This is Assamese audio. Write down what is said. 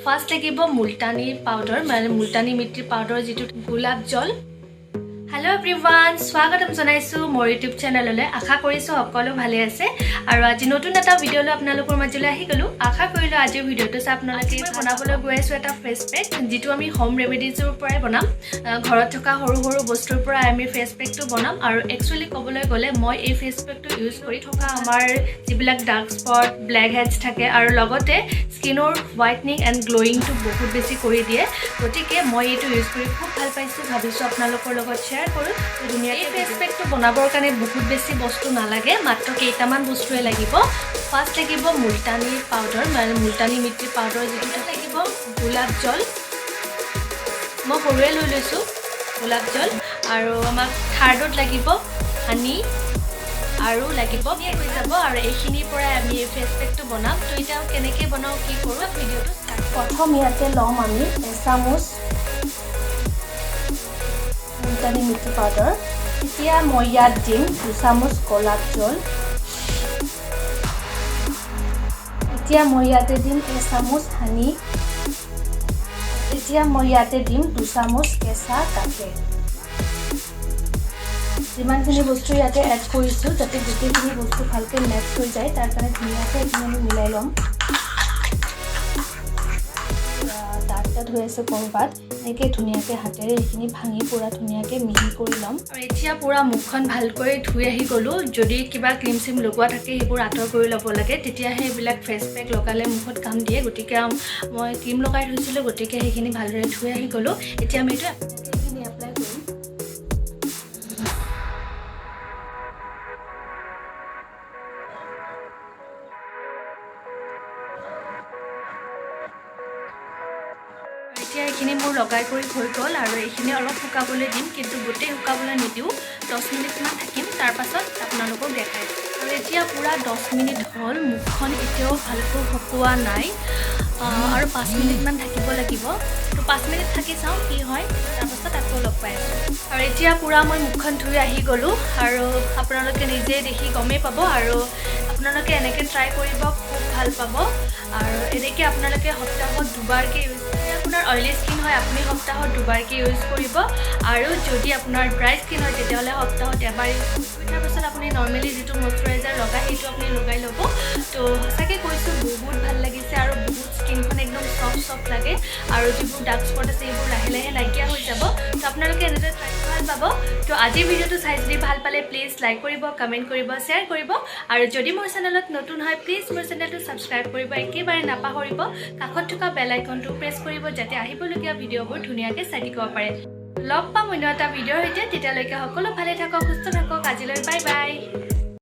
ফাৰ্ষ্ট লাগিব মুলতানী পাউডাৰ মানে মুলতানী মিট্টি পাউডাৰ যেটো গোলাপ জল हेलो एवरीवन स्वागतम जनाइछु मोर यूट्यूब चैनलले आशा करिछु সকলো ভালে আছে আৰু আজি নতুন এটা ভিডিও লৈ আপোনালোকৰ মাজলৈ আহি গলো আশা কৰিলো আজি ভিডিওটো চাই আপোনালোকে বনাবলৈ গৈ আছো এটা ফেস পেক যেটো আমি হোম ৰেমেডিজৰ পৰাই বনাম ঘৰত থকা সৰু সৰু বস্তুৰ পৰা আমি ফেস পেকটো বনাম আৰু একচুয়ালি কবলৈ গলে মই এই ফেস পেকটো ইউজ কৰি থকা আমাৰ যিবিলাক ডাৰ্ক স্পট ব্ল্যাক হেডছ থাকে আৰু লগতে স্কিনৰ হোৱাইটনিং এন্ড গ্লোইং টু বহুত বেছি কৰি দিয়ে গতিকে মই এইটো ইউজ কৰি খুব ভাল পাইছো ভাবিছো আপোনালোকৰ লগত শ্বেয়াৰ কৰো দুনিয়া এই ফেস পেকটো বনাবৰ কাৰণে বহুত বেছি বস্তু নালাগে মাত্ৰ কেইটামান বস্তুৱে লাগিব ফাৰ্ষ্ট লাগিব মুলতানী পাউডাৰ মানে মুলতানী মিট্টি পাউডাৰ যেটো লাগিব গোলাপ জল মই সৰুৱে লৈ লৈছো গোলাপ জল আৰু আমাক থাৰ্ডত লাগিব হানি আৰু লাগিব হৈ যাব আৰু এইখিনিৰ পৰা আমি এই ফেস পেকটো বনাম তো এটা কেনেকৈ বনাও কি কৰো ভিডিওটো প্ৰথম ইয়াতে লম আমি এচামুচ মুলতানী মিট্টি পাউডাৰ এতিয়া মই ইয়াত দিম 2 চামুচ গোলাপ জল এতিয়া মই ইয়াতে দিম 1 চামুচ হানি এতিয়া মই ইয়াতে দিম 2 চামুচ কেঁচা গাখীৰ যিমানখিনি বস্তু ইয়াতে এড কৰিছো যাতে গোটেইখিনি বস্তু ভালকৈ মিক্স হৈ যায় তাৰ কাৰণে ধুনীয়াকৈ আমি মিলাই লম দাঁত হৈ আছে কৰবাত একে ধুনীয়াকৈ হাতেৰে এইখিনি ভাঙি পুৰা ধুনীয়াকৈ মিহি কৰি লম আৰু এতিয়া পুৰা মুখখন ভালকৈ ধুই আহি গলো যদি কিবা ক্ৰীম সিম লগোৱা থাকে সেইবোৰ আঁতৰ কৰি ল'ব লাগে তেতিয়াহে এইবিলাক ফেস পেক লগালে মুখত কাম দিয়ে গতিকে মই ক্ৰীম লগাই থৈছিলো গতিকে সেইখিনি ভালদৰে ধুই আহি গলো এতিয়া আমি এইটো এইখিনি এপ্লাই কৰিম এইখিনি মোৰ লগাই কৰি হৈ গল আৰু এইখিনি অলপ শুকাবলৈ দিম কিন্তু গোটেই শুকাবলৈ নিদিও 10 মিনিট মান থাকিম তাৰ পাছত আপোনালোকক দেখাই আৰু এতিয়া পুৰা 10 মিনিট হল মুখখন এতিয়াও ভালকৈ শুকোৱা নাই আৰু 5 মিনিট মান থাকিব লাগিব তো 5 মিনিট থাকি চাও কি হয় তাৰ পাছত আকৌ লগ পাই আছো আৰু এতিয়া পুৰা মই মুখখন ধুই আহি গলো আৰু আপোনালোকে নিজে দেখি গমে পাব আৰু আপোনালোকে এনেকৈ ট্ৰাই কৰিব খুব ভাল পাব আৰু এনেকৈ আপোনালোকে সপ্তাহত দুবাৰকৈ ইউজ আপোনাৰ অইলি স্কিন হয় আপুনি সপ্তাহত দুবাৰকৈ ইউজ কৰিব আৰু যদি আপোনাৰ ড্ৰাই স্কিন হয় তেতিয়াহ'লে সপ্তাহত এবাৰ ইউজ কৰিব তাৰ পাছত আপুনি নৰ্মেলি যিটো ময়শ্চাৰাইজাৰ লগাই সেইটো আপুনি লগাই ল'ব তো সঁচাকৈ কৈছোঁ বহুত ভাল লাগিছে আৰু বহুত স্কিনখন একদম সফ্ট লাগে আৰু যিবোৰ ডাৰ্ক স্পট আছে এইবোৰ লাহে লাহে নাইকিয়া হৈ যাব তো আপোনালোকে এনেদৰে ট্ৰাই ভাল পাব তো আজিৰ ভিডিঅ'টো চাই যদি ভাল পালে প্লিজ লাইক কৰিব কমেণ্ট কৰিব শ্বেয়াৰ কৰিব আৰু যদি মোৰ চেনেলত নতুন হয় প্লিজ মোৰ চেনেলটো ছাবস্ক্ৰাইব কৰিব একেবাৰে নাপাহৰিব কাষত থকা বেল আইকনটো প্ৰেছ কৰিব যাতে আহিবলগীয়া ভিডিঅ'বোৰ ধুনীয়াকৈ চাই থাকিব পাৰে লগ পাম অন্য এটা ভিডিঅ'ৰ সৈতে তেতিয়ালৈকে সকলো ভালে থাকক সুস্থ থাকক আজিলৈ বাই বাই